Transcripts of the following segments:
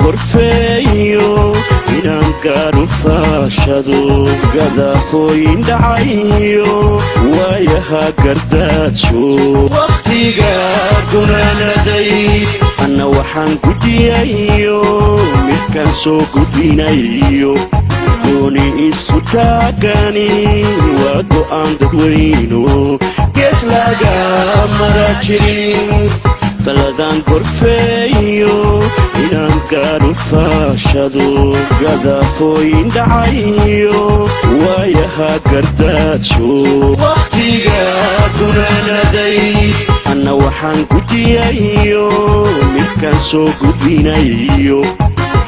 gorfeeyo inaan gaadho faashado gadaafooyin dhacayo waayaha gardaajo waqtiga gunaanaday anna waxaan gudiyayo midkaan soo gudbinayo gooni isu taagani waa go'aan dadweyno gees laga mara jirin taladan gorfeeyo inaan gaadho faashado gadaafooyin dhacayo waayaha gardaajo waqtiga gunaanaday anna waxaan gudiyayo midkaan soo gudbinayo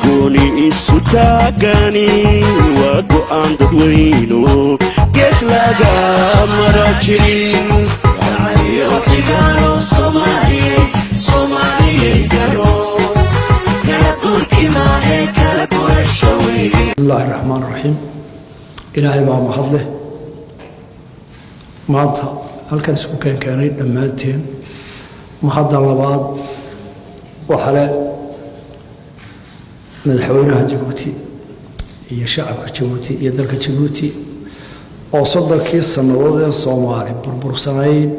gooni isu taagani waa go'aan dadweyno gees laga mara jirin الله الرحمن الرحيم إلهي بقى محضه maanta halkan isku keenay dhammaanteen mahadda labaad waxa le madaxweynaha Djibouti iyo shacabka Djibouti iyo dalka Djibouti oo sodolkii sanadood ee Soomaali burbursanayd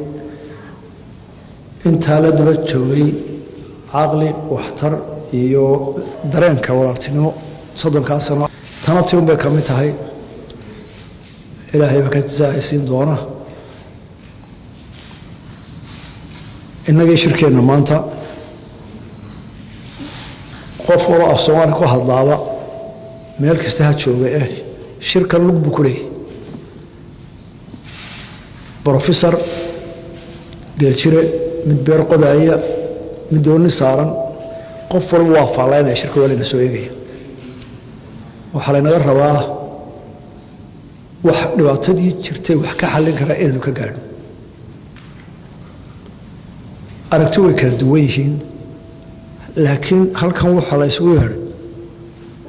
inta la daba joogay aqli waxtar iyo dareenka walaaltinimo sodonka sano tanati un bay ka mid tahay ilaahay baa ka jazaaysiin doona inagii shirkeena maanta qof wala af Soomaali ku hadlaaba meel kasta ha jooga shirka lagu bukulay professor geelchire mid beer qodaya mid dooni saaran qof walba waa faalaynaya shirka waliina soo eegaya waxa la naga rabaa wax dhibaatadii jirtay wax ka xallin kara inaynu ka gaadho aragti way kala duwan yihiin laakiin halkan waxa la isugu yeeray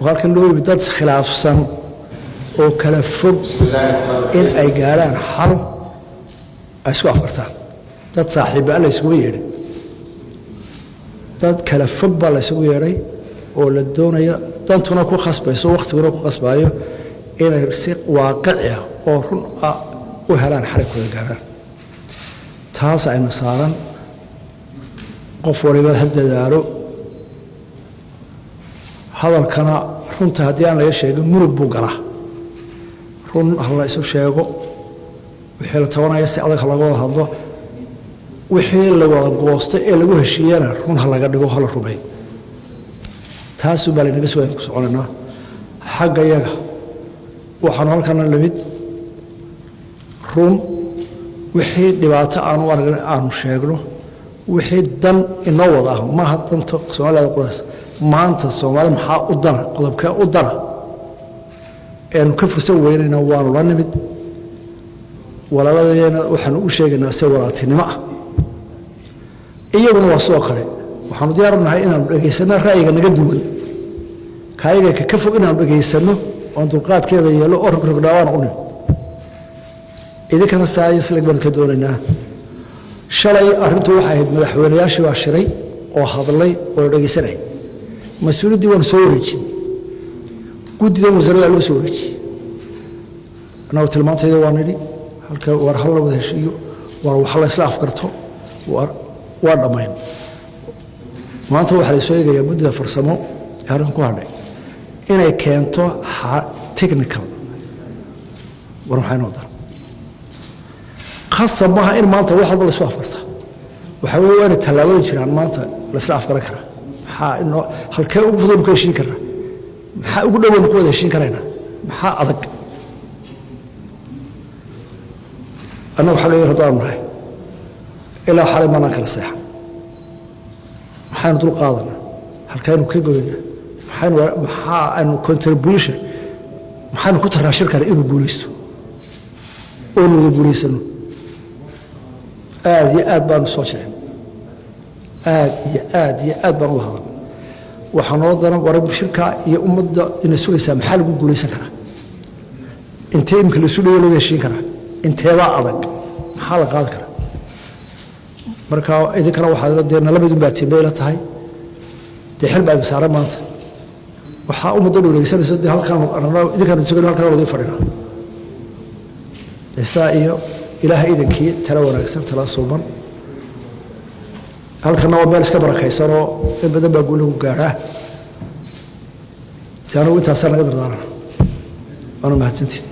halkan loo yimid dad khilaafsan oo kala fog in ay gaaraan xal ay isku afartaan dad saaxiib ah la isugu yeeray dad kala fog baa la isugu yeeray oo la doonaya dantuna ku khasbayso waqtiguna ku khasbayo inay si waaqici ah oo run ah u helaan xal ku gaaraan taas ayna saaran qof waliba hadadaalo hadalkana runta haddii aan laga sheegin murug buu galaa run la isu sheego wixii la tabanaya si adag laga wada hadlo wixii la wada goostay ee lagu heshiiyana run laga dhigo hal rumeey taas baa inaga soo soconaa xagga yaga waxaan halkan la mid run wixii dhibaato aan sheegno wixii dan inoo wada ma hadanta Soomaaliya qoys maanta Soomaali maxaa u dana qodobka u dana ee ka fursan weynayna waan la nimid walaaladayna waxaan u sheegaynaa si walaaltinimo ah iyaguna waa soo kale waxaan diyaarnahay inaan dhageysano ra'yiga naga duwan kaayaga ka fog inaan dhageysano oo dulqaadkeeda yeelo oo rogrogdawaan u nimid idinkana saayis laga ka doonaynaa shalay arintu waxay ahayd madaxweynayaashii waa shiray oo hadlay oo dhageysanay mas'uuliyadii waan soo wareejin guddiga wasaaradda loo soo wareejiyay anaa tilmaantayda waan nidhi halka war hal wada heshiiyo war wax la isla afgarto waa dhamayn maanta waxa la soo eegayaa guddiga farsamo ee halkan ku hadhay inay keento technical war maxay noqdaan خاصة بها إن ما أنت واحد ولا سوى فرصة وحاول وين التلاوين جران ما أنت لسه أفكر كره إنه هالكيو بفضل كل شيء كره أقول له وين كل شيء كرهنا أذك أنا وحالي رضام راي إلى حالي ما ناكل الصحة نطول قاضنا هالكيو كي قلنا إنه contribution كتر شركة إنه بوليستو أولو بوليسنو آد بان صوتين آد بان الله وحنوضنا ورب الشركة يا أمد إن السوري سامحال بقولي سكرة أنت يمكن السوري ولا يشين كرة أنت واعدك حالك هذا كرة مركا إذا كانوا واحد دينا لم يدون باتين بيلة هاي تحل بعد سعر مانت waxaa ummadda dhowreysanayso dee halkaan idinkaan isagoo halkaan wada fadhina isaa iyo ilaahay idinkii tala wanaagsan tala suuban halkana waa meel iska barakaysanoo in badan baa guulagu gaadhaa si anugu intaasaa naga dardaarana waana mahadsantiin